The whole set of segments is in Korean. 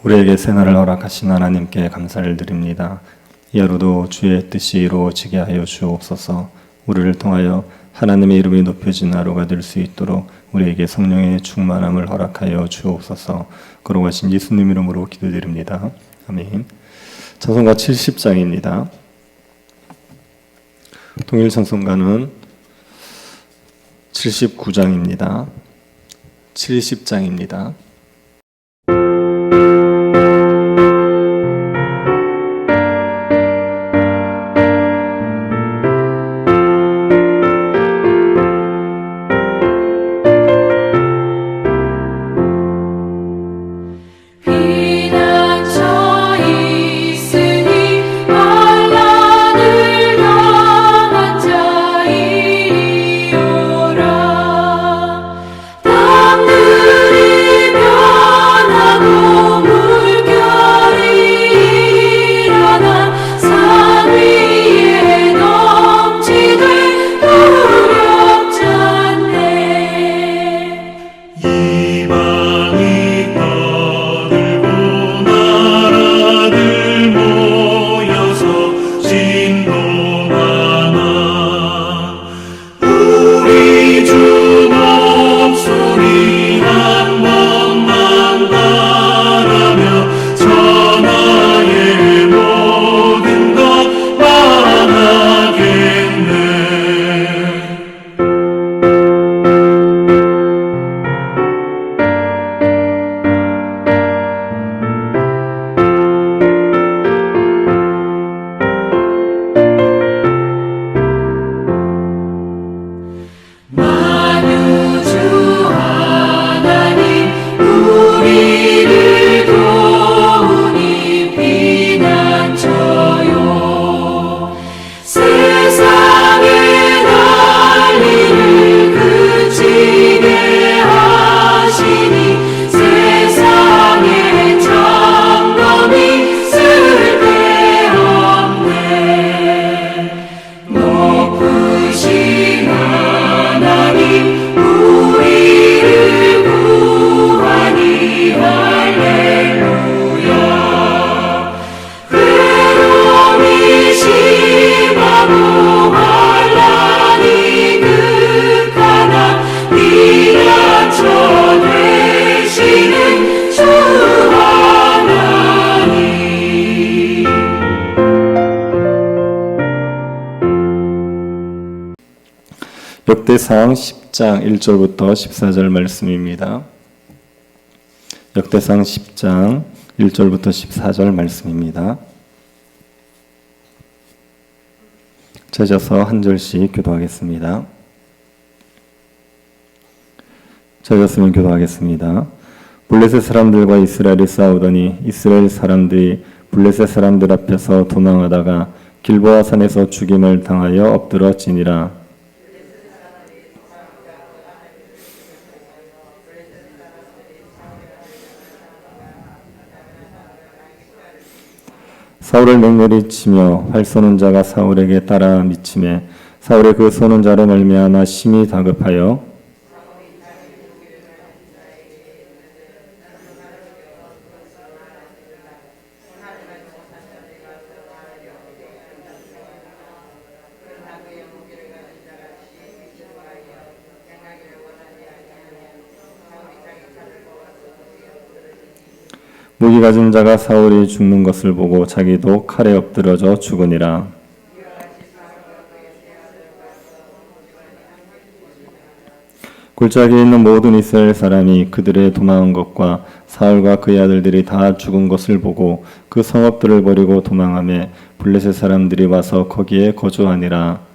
우리에게 새날을 허락하신 하나님께 감사를 드립니다. 이 하루도 주의 뜻이 이루어지게 하여 주옵소서. 우리를 통하여 하나님의 이름이 높여진 하루가 될 수 있도록 우리에게 성령의 충만함을 허락하여 주옵소서. 거룩하신 예수님 이름으로 기도드립니다. 아멘. 찬송가 70장입니다. 통일 찬송가는 79장입니다. 70장입니다. 역대상 10장 1절부터 14절 말씀입니다. 역대상 10장 1절부터 14절 말씀입니다. 찾아서 한 절씩 교도하겠습니다. 찾았으면 교도하겠습니다. 블레셋 사람들과 이스라엘이 싸우더니 이스라엘 사람들이 블레셋 사람들 앞에서 도망하다가 길보아 산에서 죽임을 당하여 엎드러지니라. 사울을 맹렬히 치며 활 쏘는 자가 사울에게 따라 미치매 사울의 그 쏘는 자로 말미암아 심히 다급하여 무기 가진 자가 사울이 죽는 것을 보고 자기도 칼에 엎드러져 죽으니라. 골짜기에 있는 모든 이스라엘 사람이 그들의 도망한 것과 사울과 그의 아들들이 다 죽은 것을 보고 그 성읍들을 버리고 도망하며 블레셋 사람들이 와서 거기에 거주하니라.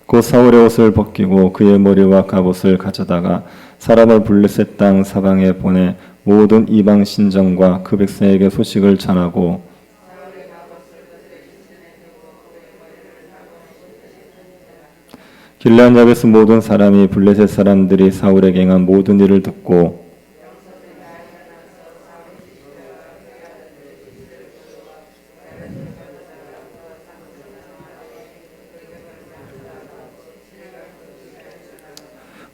곧 사울의 옷을 벗기고 그의 머리와 갑옷을 가져다가 사람을 블레셋 땅 사방에 보내 모든 이방 신정과 그 백성에게 소식을 전하고 길르앗 야베스 모든 사람이 블레셋 사람들이 사울에게 행한 모든 일을 듣고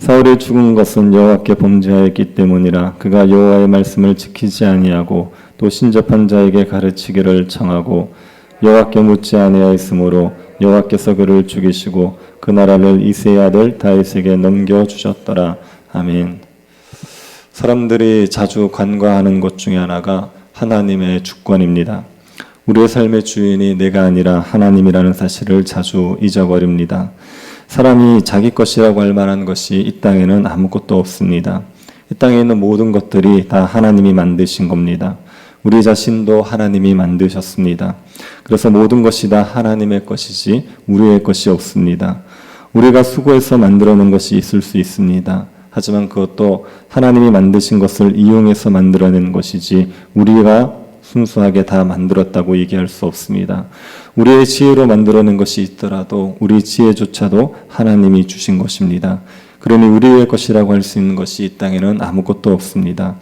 사울이 죽은 것은 여호와께 범죄하였기 때문이라. 그가 여호와의 말씀을 지키지 아니하고 또 신접한 자에게 가르치기를 청하고 여호와께 묻지 아니하였으므로 여호와께서 그를 죽이시고 그 나라를 이새의 아들 다윗에게 넘겨주셨더라. 아멘. 사람들이 자주 간과하는 것 중에 하나가 하나님의 주권입니다. 우리의 삶의 주인이 내가 아니라 하나님이라는 사실을 자주 잊어버립니다. 사람이 자기 것이라고 할 만한 것이 이 땅에는 아무것도 없습니다. 이 땅에 있는 모든 것들이 다 하나님이 만드신 겁니다. 우리 자신도 하나님이 만드셨습니다. 그래서 모든 것이 다 하나님의 것이지 우리의 것이 없습니다. 우리가 수고해서 만들어낸 것이 있을 수 있습니다. 하지만 그것도 하나님이 만드신 것을 이용해서 만들어낸 것이지 우리가 순수하게 다 만들었다고 얘기할 수 없습니다. 우리의 지혜로 만들어낸 것이 있더라도 우리 지혜조차도 하나님이 주신 것입니다. 그러니 우리의 것이라고 할 수 있는 것이 이 땅에는 아무것도 없습니다.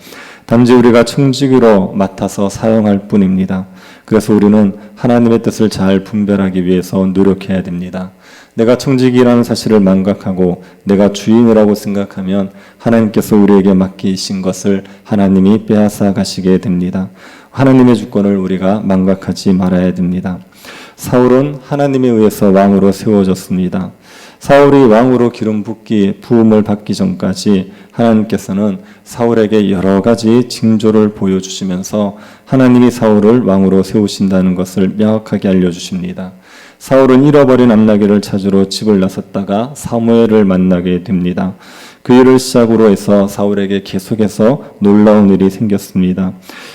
단지 우리가 청지기로 맡아서 사용할 뿐입니다. 그래서 우리는 하나님의 뜻을 잘 분별하기 위해서 노력해야 됩니다. 내가 청지기라는 사실을 망각하고 내가 주인이라고 생각하면 하나님께서 우리에게 맡기신 것을 하나님이 빼앗아 가시게 됩니다. 하나님의 주권을 우리가 망각하지 말아야 됩니다. 사울은 하나님에 의해서 왕으로 세워졌습니다. 사울이 왕으로 기름 부음을 받기 전까지 하나님께서는 사울에게 여러 가지 징조를 보여주시면서 하나님이 사울을 왕으로 세우신다는 것을 명확하게 알려주십니다. 사울은 잃어버린 암나귀를 찾으러 집을 나섰다가 사무엘을 만나게 됩니다. 그 일을 시작으로 해서 사울에게 계속해서 놀라운 일이 생겼습니다.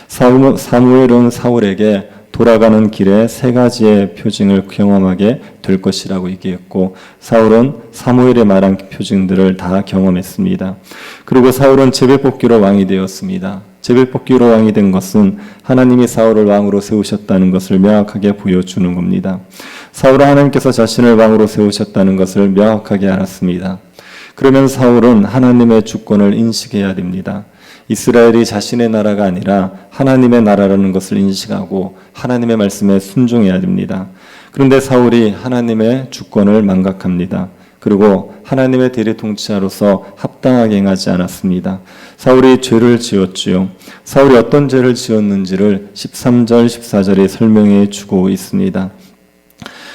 사무엘은 사울에게 돌아가는 길에 세 가지의 표징을 경험하게 될 것이라고 얘기했고 사울은 사무엘의 말한 표징들을 다 경험했습니다. 그리고 사울은 제비뽑기로 왕이 되었습니다. 제비뽑기로 왕이 된 것은 하나님이 사울을 왕으로 세우셨다는 것을 명확하게 보여주는 겁니다. 사울은 하나님께서 자신을 왕으로 세우셨다는 것을 명확하게 알았습니다. 그러면 사울은 하나님의 주권을 인식해야 됩니다. 이스라엘이 자신의 나라가 아니라 하나님의 나라라는 것을 인식하고 하나님의 말씀에 순종해야 됩니다. 그런데 사울이 하나님의 주권을 망각합니다. 그리고 하나님의 대리통치자로서 합당하게 행하지 않았습니다. 사울이 죄를 지었지요. 사울이 어떤 죄를 지었는지를 13절, 14절에 설명해 주고 있습니다.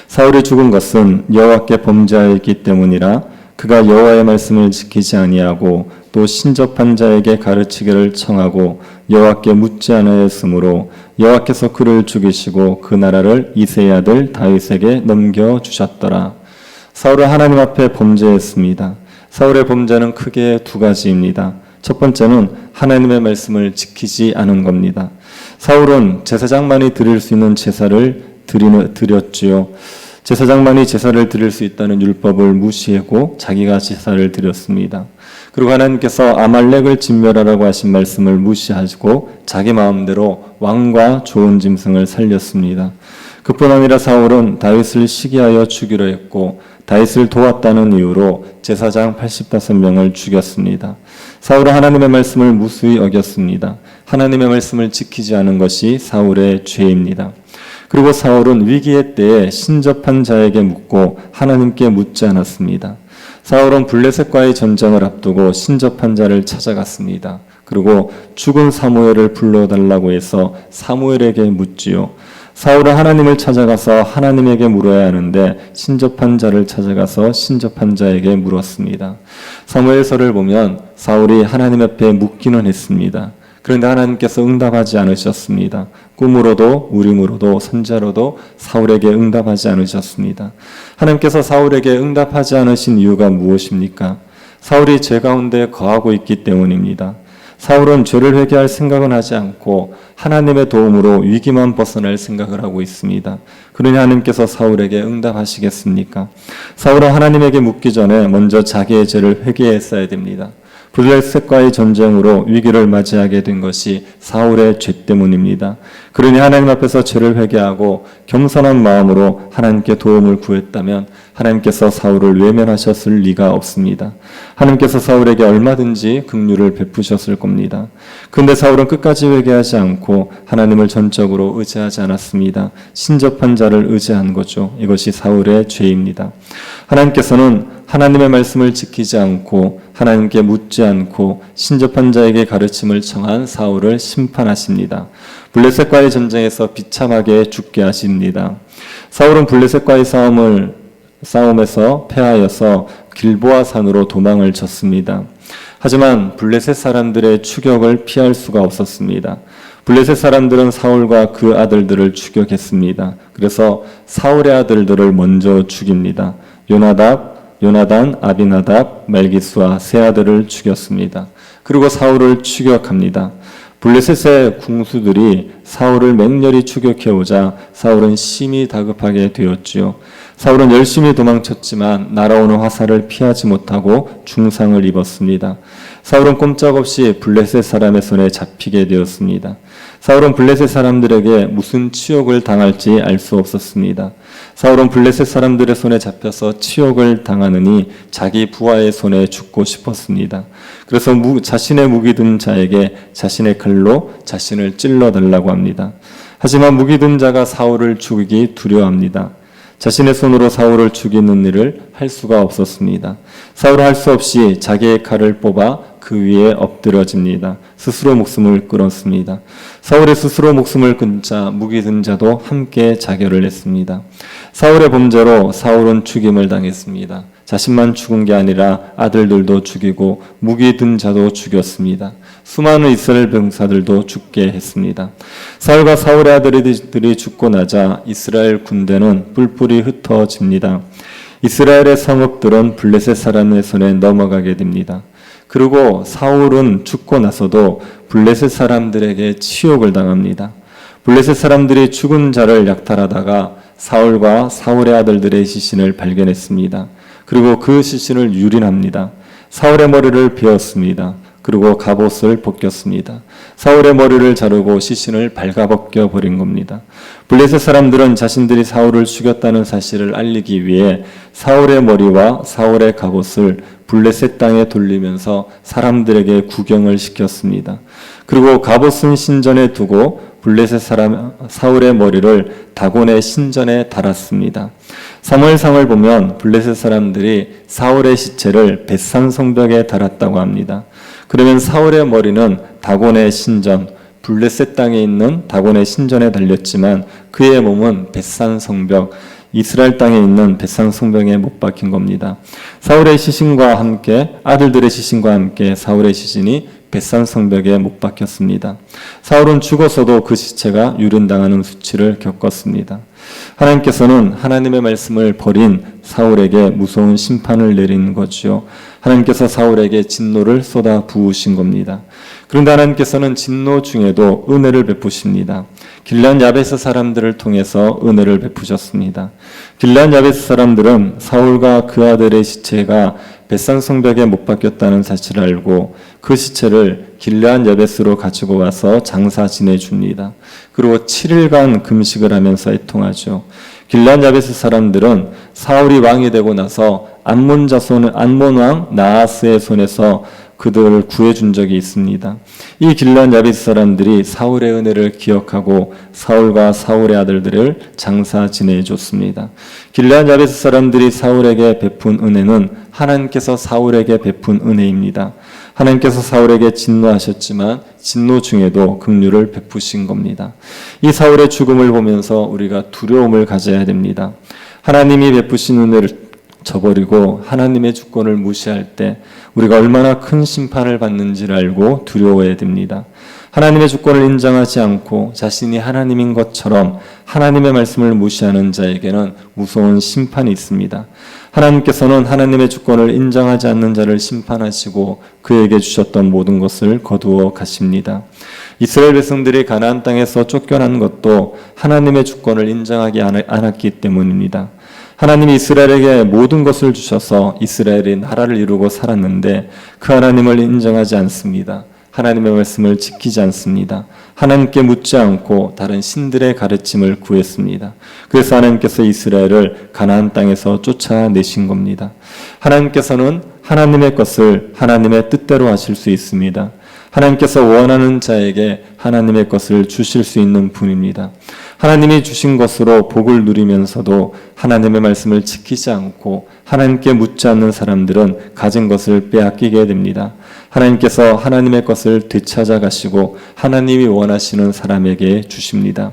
사울이 죽은 것은 여호와께 범죄하였기 때문이라. 그가 여호와의 말씀을 지키지 아니하고 또 신접한 자에게 가르치기를 청하고 여호와께 묻지 아니하였으므로 여호와께서 그를 죽이시고 그 나라를 이새의 아들 다윗에게 넘겨주셨더라. 사울은 하나님 앞에 범죄했습니다. 사울의 범죄는 크게 두 가지입니다. 첫 번째는 하나님의 말씀을 지키지 않은 겁니다. 사울은 제사장만이 드릴 수 있는 제사를 드렸지요. 제사장만이 제사를 드릴 수 있다는 율법을 무시하고 자기가 제사를 드렸습니다. 그리고 하나님께서 아말렉을 진멸하라고 하신 말씀을 무시하시고 자기 마음대로 왕과 좋은 짐승을 살렸습니다. 그뿐 아니라 사울은 다윗을 시기하여 죽이려 했고 다윗을 도왔다는 이유로 제사장 85명을 죽였습니다. 사울은 하나님의 말씀을 무수히 어겼습니다. 하나님의 말씀을 지키지 않은 것이 사울의 죄입니다. 그리고 사울은 위기의 때에 신접한 자에게 묻고 하나님께 묻지 않았습니다. 사울은 블레셋과의 전쟁을 앞두고 신접한 자를 찾아갔습니다. 그리고 죽은 사무엘을 불러달라고 해서 사무엘에게 묻지요. 사울은 하나님을 찾아가서 하나님에게 물어야 하는데 신접한 자를 찾아가서 신접한 자에게 물었습니다. 사무엘서를 보면 사울이 하나님 앞에 묻기는 했습니다. 그런데 하나님께서 응답하지 않으셨습니다. 꿈으로도 우림으로도 선자로도 사울에게 응답하지 않으셨습니다. 하나님께서 사울에게 응답하지 않으신 이유가 무엇입니까? 사울이 죄 가운데 거하고 있기 때문입니다. 사울은 죄를 회개할 생각은 하지 않고 하나님의 도움으로 위기만 벗어날 생각을 하고 있습니다. 그러니 하나님께서 사울에게 응답하시겠습니까? 사울은 하나님에게 묻기 전에 먼저 자기의 죄를 회개했어야 됩니다. 블레셋과의 전쟁으로 위기를 맞이하게 된 것이 사울의 죄 때문입니다. 그러니 하나님 앞에서 죄를 회개하고 겸손한 마음으로 하나님께 도움을 구했다면 하나님께서 사울을 외면하셨을 리가 없습니다. 하나님께서 사울에게 얼마든지 긍휼을 베푸셨을 겁니다. 그런데 사울은 끝까지 회개하지 않고 하나님을 전적으로 의지하지 않았습니다. 신접한 자를 의지한 거죠. 이것이 사울의 죄입니다. 하나님께서는 하나님의 말씀을 지키지 않고 하나님께 묻지 않고 신접한 자에게 가르침을 청한 사울을 심판하십니다. 블레셋과의 전쟁에서 비참하게 죽게 하십니다. 사울은 블레셋과의 싸움에서 패하여서 길보아 산으로 도망을 쳤습니다. 하지만 블레셋 사람들의 추격을 피할 수가 없었습니다. 블레셋 사람들은 사울과 그 아들들을 추격했습니다. 그래서 사울의 아들들을 먼저 죽입니다. 요나단, 아비나답, 말기스와 세 아들을 죽였습니다. 그리고 사울을 추격합니다. 블레셋의 궁수들이 사울을 맹렬히 추격해오자 사울은 심히 다급하게 되었지요. 사울은 열심히 도망쳤지만 날아오는 화살을 피하지 못하고 중상을 입었습니다. 사울은 꼼짝없이 블레셋 사람의 손에 잡히게 되었습니다. 사울은 블레셋 사람들에게 무슨 치욕을 당할지 알 수 없었습니다. 사울은 블레셋 사람들의 손에 잡혀서 치욕을 당하느니 자기 부하의 손에 죽고 싶었습니다. 그래서 자신의 무기 든 자에게 자신의 칼로 자신을 찔러달라고 합니다. 하지만 무기 든 자가 사울을 죽이기 두려워합니다. 자신의 손으로 사울을 죽이는 일을 할 수가 없었습니다. 사울은 할 수 없이 자기의 칼을 뽑아 그 위에 엎드려집니다. 스스로 목숨을 끊었습니다. 사울의 스스로 목숨을 끊자 무기 든 자도 함께 자결을 했습니다. 사울의 범죄로 사울은 죽임을 당했습니다. 자신만 죽은 게 아니라 아들들도 죽이고 무기 든 자도 죽였습니다. 수많은 이스라엘 병사들도 죽게 했습니다. 사울과 사울의 아들들이 죽고 나자 이스라엘 군대는 뿔뿔이 흩어집니다. 이스라엘의 성읍들은 블레셋 사람의 손에 넘어가게 됩니다. 그리고 사울은 죽고 나서도 블레셋 사람들에게 치욕을 당합니다. 블레셋 사람들이 죽은 자를 약탈하다가 사울과 사울의 아들들의 시신을 발견했습니다. 그리고 그 시신을 유린합니다. 사울의 머리를 베었습니다. 그리고 갑옷을 벗겼습니다. 사울의 머리를 자르고 시신을 발가벗겨 버린 겁니다. 블레셋 사람들은 자신들이 사울을 죽였다는 사실을 알리기 위해 사울의 머리와 사울의 갑옷을 블레셋 땅에 돌리면서 사람들에게 구경을 시켰습니다. 그리고 갑옷은 신전에 두고 블레셋 사람 사울의 머리를 다곤의 신전에 달았습니다. 사무엘상을 보면 블레셋 사람들이 사울의 시체를 벳산 성벽에 달았다고 합니다. 그러면 사울의 머리는 다곤의 신전, 블레셋 땅에 있는 다곤의 신전에 달렸지만 그의 몸은 벳산 성벽, 이스라엘 땅에 있는 벳산 성벽에 못 박힌 겁니다. 사울의 시신과 함께 아들들의 시신과 함께 사울의 시신이 벳산 성벽에 못 박혔습니다. 사울은 죽어서도 그 시체가 유린당하는 수치를 겪었습니다. 하나님께서는 하나님의 말씀을 버린 사울에게 무서운 심판을 내린 거지요. 하나님께서 사울에게 진노를 쏟아 부으신 겁니다. 그런데 하나님께서는 진노 중에도 은혜를 베푸십니다. 길르앗 야베스 사람들을 통해서 은혜를 베푸셨습니다. 길르앗 야베스 사람들은 사울과 그 아들의 시체가 벳산 성벽에 못 박혔다는 사실을 알고 그 시체를 길르앗 야베스로 가지고 와서 장사 지내줍니다. 그리고 7일간 금식을 하면서 애통하죠. 길르앗 야베스 사람들은 사울이 왕이 되고 나서 암몬 왕 나하스의 손에서 그들을 구해준 적이 있습니다. 이 길르앗 야베스 사람들이 사울의 은혜를 기억하고 사울과 사울의 아들들을 장사 지내줬습니다. 길르앗 야베스 사람들이 사울에게 베푼 은혜는 하나님께서 사울에게 베푼 은혜입니다. 하나님께서 사울에게 진노하셨지만 진노 중에도 긍휼을 베푸신 겁니다. 이 사울의 죽음을 보면서 우리가 두려움을 가져야 됩니다. 하나님이 베푸신 은혜를 저버리고 하나님의 주권을 무시할 때 우리가 얼마나 큰 심판을 받는지를 알고 두려워해야 됩니다. 하나님의 주권을 인정하지 않고 자신이 하나님인 것처럼 하나님의 말씀을 무시하는 자에게는 무서운 심판이 있습니다. 하나님께서는 하나님의 주권을 인정하지 않는 자를 심판하시고 그에게 주셨던 모든 것을 거두어 가십니다. 이스라엘 백성들이 가나안 땅에서 쫓겨난 것도 하나님의 주권을 인정하지 않았기 때문입니다. 하나님이 이스라엘에게 모든 것을 주셔서 이스라엘이 나라를 이루고 살았는데 그 하나님을 인정하지 않습니다. 하나님의 말씀을 지키지 않습니다. 하나님께 묻지 않고 다른 신들의 가르침을 구했습니다. 그래서 하나님께서 이스라엘을 가나안 땅에서 쫓아내신 겁니다. 하나님께서는 하나님의 것을 하나님의 뜻대로 하실 수 있습니다. 하나님께서 원하는 자에게 하나님의 것을 주실 수 있는 분입니다. 하나님이 주신 것으로 복을 누리면서도 하나님의 말씀을 지키지 않고 하나님께 묻지 않는 사람들은 가진 것을 빼앗기게 됩니다. 하나님께서 하나님의 것을 되찾아 가시고 하나님이 원하시는 사람에게 주십니다.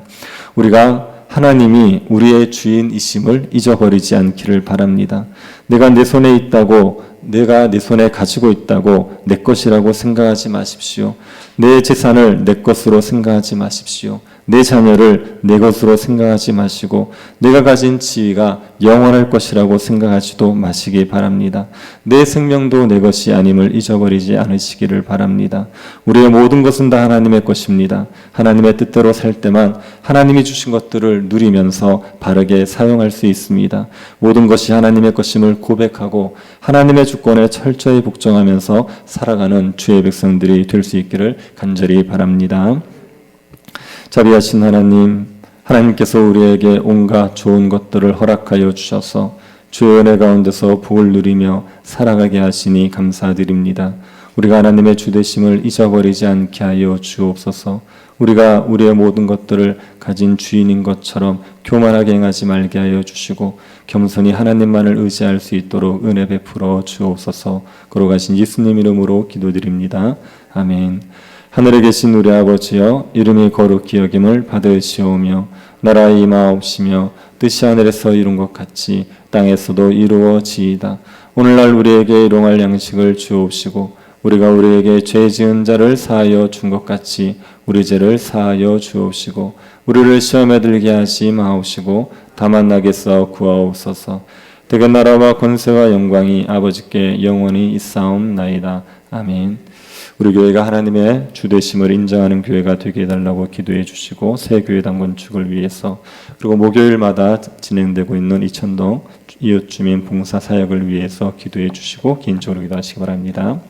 우리가 하나님이 우리의 주인이심을 잊어버리지 않기를 바랍니다. 내가 내 손에 있다고, 내가 내 손에 가지고 있다고 내 것이라고 생각하지 마십시오. 내 재산을 내 것으로 생각하지 마십시오. 내 자녀를 내 것으로 생각하지 마시고 내가 가진 지위가 영원할 것이라고 생각하지도 마시기 바랍니다. 내 생명도 내 것이 아님을 잊어버리지 않으시기를 바랍니다. 우리의 모든 것은 다 하나님의 것입니다. 하나님의 뜻대로 살 때만 하나님이 주신 것들을 누리면서 바르게 사용할 수 있습니다. 모든 것이 하나님의 것임을 고백하고 하나님의 주권에 철저히 복종하면서 살아가는 주의 백성들이 될 수 있기를 간절히 바랍니다. 자비하신 하나님, 하나님께서 우리에게 온갖 좋은 것들을 허락하여 주셔서 주의 은혜 가운데서 복을 누리며 살아가게 하시니 감사드립니다. 우리가 하나님의 주되심을 잊어버리지 않게 하여 주옵소서. 우리가 우리의 모든 것들을 가진 주인인 것처럼 교만하게 행하지 말게 하여 주시고 겸손히 하나님만을 의지할 수 있도록 은혜 베풀어 주옵소서. 걸어가신 예수님 이름으로 기도드립니다. 아멘. 하늘에 계신 우리 아버지여, 이름이 거룩히 여김을 받으시오며 나라의 임하옵시며 뜻이 하늘에서 이룬 것 같이 땅에서도 이루어지이다. 오늘날 우리에게 일용할 양식을 주옵시고 우리가 우리에게 죄 지은 자를 사하여 준 것 같이 우리 죄를 사하여 주옵시고 우리를 시험에 들게 하지 마옵시고 다만 낙에서 구하옵소서. 대개 나라와 권세와 영광이 아버지께 영원히 있사옵나이다. 아멘. 우리 교회가 하나님의 주되심을 인정하는 교회가 되게 해달라고 기도해 주시고 새 교회당 건축을 위해서 그리고 목요일마다 진행되고 있는 이천동 이웃주민 봉사 사역을 위해서 기도해 주시고 개인적으로 기도하시기 바랍니다.